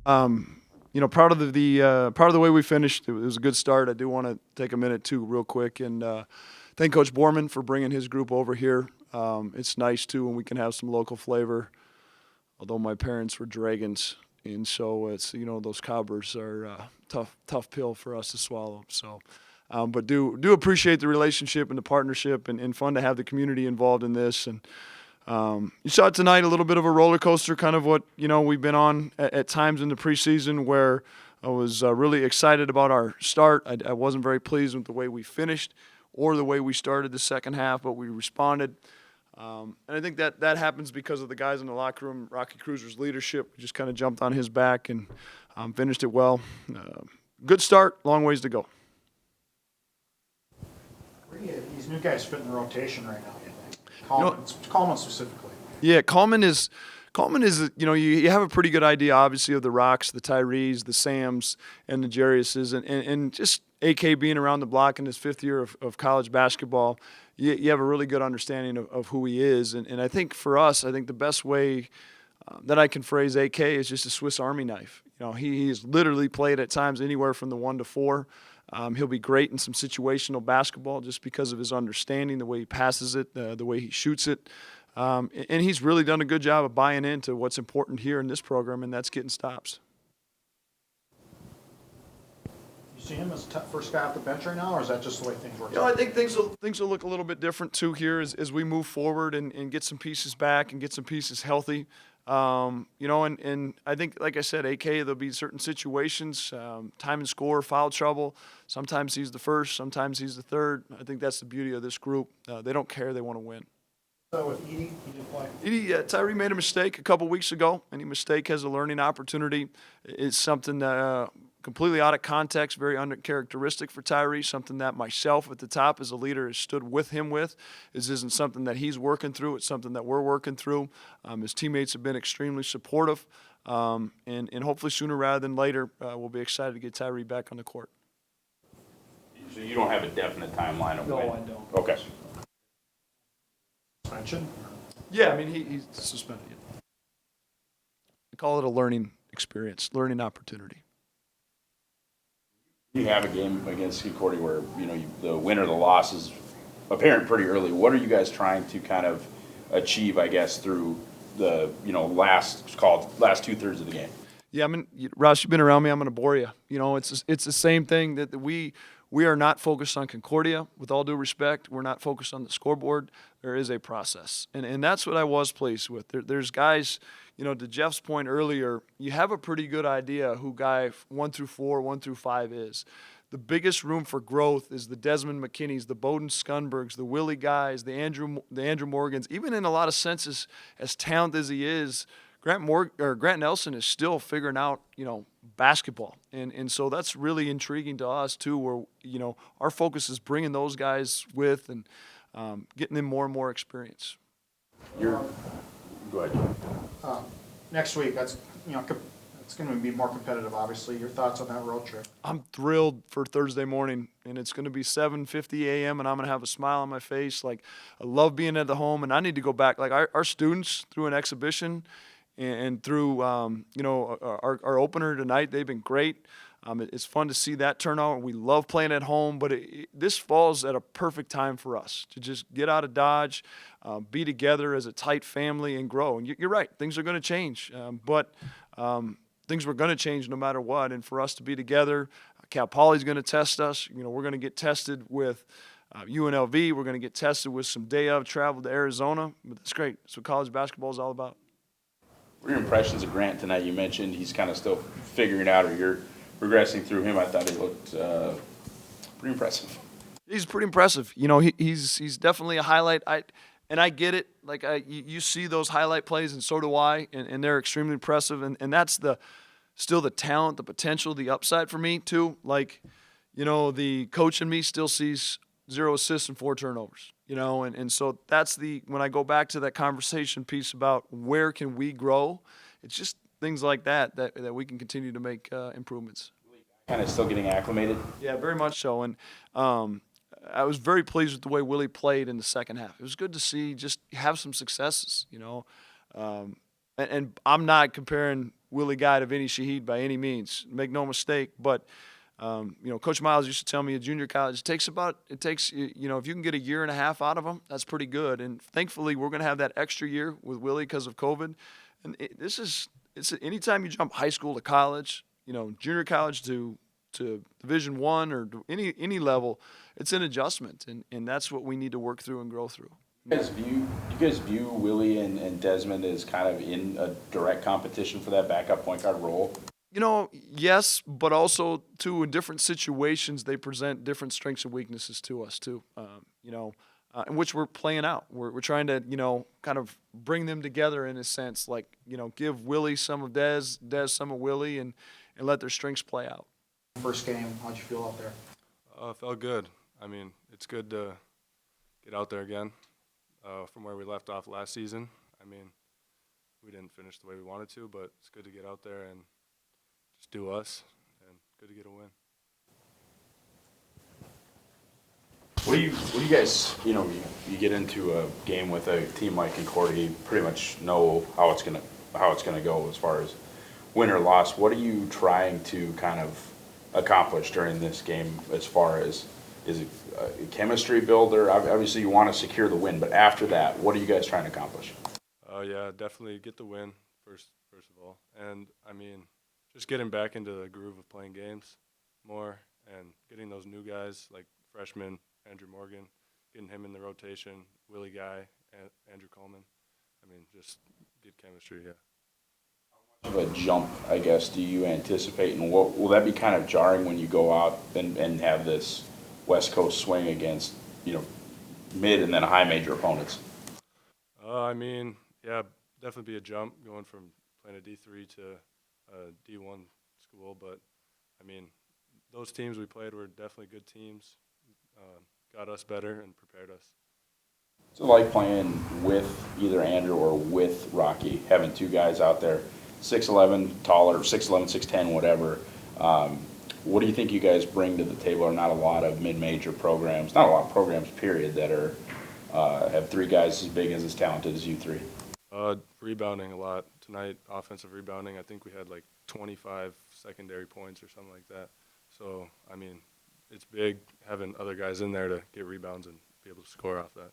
Proud of proud of the way we finished. It was a good start. I do want to take a minute too, real quick, and thank Coach Borman for bringing his group over here. It's nice too when we can have some local flavor. Although my parents were Dragons, and so it's those Cobbers are tough pill for us to swallow. So, but do appreciate the relationship and the partnership, and fun to have the community involved in this. And you saw tonight a little bit of a roller coaster, kind of what we've been on at times in the preseason, where I was really excited about our start. I wasn't very pleased with the way we finished or the way we started the second half, but we responded. And I think that happens because of the guys in the locker room. Rocky Cruiser's leadership, we just kind of jumped on his back and finished it well. Good start, long ways to go. Where do these new guys fit in the rotation right now? Coleman specifically. Yeah, Coleman is you have a pretty good idea, obviously, of the Rocks, the Tyrees, the Sams, and the Jariuses, and just AK being around the block in his fifth year of college basketball, you have a really good understanding of who he is. And I think for us, the best way that I can phrase AK is just a Swiss Army knife. He's literally played at times anywhere from the 1 to 4. He'll be great in some situational basketball just because of his understanding, the way he passes it, the way he shoots it. And he's really done a good job of buying into what's important here in this program, and that's getting stops. You see him as first guy off the bench right now, or is that just the way things work? I think things will look a little bit different too here as we move forward and get some pieces back and get some pieces healthy. And I think, like I said, AK, there'll be certain situations, time and score, foul trouble. Sometimes he's the first, sometimes he's the third. I think that's the beauty of this group. They don't care. They want to win. So with Edie, he did play? Tyree made a mistake a couple weeks ago. Any mistake has a learning opportunity. It's something completely out of context, very uncharacteristic for Tyree, something that myself at the top as a leader has stood with him with. This isn't something that he's working through. It's something that we're working through. His teammates have been extremely supportive, and hopefully sooner rather than later, we'll be excited to get Tyree back on the court. So you don't have a definite timeline of when? No, I don't. Okay. Suspension? Yeah, he's suspended. I call it a learning experience, learning opportunity. You have a game against Concordia where the win or the loss is apparent pretty early. What are you guys trying to kind of achieve, I guess, through the last 2/3 of the game? Yeah, Ross, you've been around me. I'm going to bore you. It's the same thing that we are not focused on Concordia. With all due respect, we're not focused on the scoreboard. There is a process, and that's what I was pleased with. There's guys. To Jeff's point earlier, you have a pretty good idea who guy 1 through 4, 1 through 5 is. The biggest room for growth is the Desmond McKinneys, the Bowden Scunbergs, the Willie guys, the Andrew Morgans. Even in a lot of senses, as talented as he is, Grant Nelson is still figuring out, basketball. And so that's really intriguing to us too, where, our focus is bringing those guys with and getting them more and more experience. Go ahead. Next week, that's it's going to be more competitive. Obviously, your thoughts on that road trip? I'm thrilled for Thursday morning, and it's going to be 7:50 a.m. and I'm going to have a smile on my face. Like, I love being at the home, and I need to go back. Like our students through an exhibition and through our opener tonight, they've been great. It's fun to see that turnout. We love playing at home, but this falls at a perfect time for us to just get out of Dodge, be together as a tight family, and grow. And you're right, things are going to change, but things were going to change no matter what. And for us to be together, Cal Poly's going to test us. We're going to get tested with UNLV. We're going to get tested with some day of travel to Arizona. But that's great. That's what college basketball is all about. What are your impressions of Grant tonight? You mentioned he's kind of still figuring out, or you're progressing through him. I thought he looked pretty impressive. He's pretty impressive. He's definitely a highlight. I get it. Like you see those highlight plays, and so do I, and they're extremely impressive. And that's still the talent, the potential, the upside for me too. Like, the coach in me still sees 0 assists and 4 turnovers. And so that's when I go back to that conversation piece about where can we grow. It's just things like that we can continue to make improvements. Kind of still getting acclimated? Yeah, very much so. And I was very pleased with the way Willie played in the second half. It was good to see just have some successes, And I'm not comparing Willie Guy to Vinny Shaheed by any means. Make no mistake. But Coach Miles used to tell me at junior college, it takes if you can get a year and a half out of them, that's pretty good. And thankfully, we're going to have that extra year with Willie because of COVID. And it's anytime you jump high school to college, junior college to Division I or any level, it's an adjustment, and that's what we need to work through and grow through. Do you guys view Willie and Desmond as kind of in a direct competition for that backup point guard role? Yes, but also too in different situations they present different strengths and weaknesses to us too. In which we're playing out. We're trying to kind of bring them together in a sense, like give Willie some of Des some of Willie, and let their strengths play out. First game, how'd you feel out there? Felt good. I mean, it's good to get out there again from where we left off last season. I mean, we didn't finish the way we wanted to, but it's good to get out there and just do us, and good to get a win. What do you guys, you get into a game with a team like Concordia, you pretty much know how it's gonna go as far as win or loss. What are you trying to kind of accomplish during this game as far as, is it a chemistry builder? Obviously you want to secure the win, but after that, what are you guys trying to accomplish? Yeah, definitely get the win first of all. And I mean, just getting back into the groove of playing games more and getting those new guys like freshman Andrew Morgan, getting him in the rotation, Willie Guy, and Andrew Coleman. I mean, just good chemistry, yeah. Of a jump, I guess, do you anticipate, and what will that be kind of jarring when you go out and have this West Coast swing against mid and then high major opponents? I mean, yeah, definitely be a jump going from playing a D3 to a D1 school, but I mean, those teams we played were definitely good teams, got us better and prepared us. So like playing with either Andrew or with Rocky, having two guys out there 6'11", taller, 6'11", 6'10", whatever. What do you think you guys bring to the table? Are not a lot of mid-major programs, not a lot of programs, period, that are have three guys as big as talented as you three? Rebounding a lot. Tonight, offensive rebounding, I think we had like 25 secondary points or something like that. So, I mean, it's big having other guys in there to get rebounds and be able to score off that.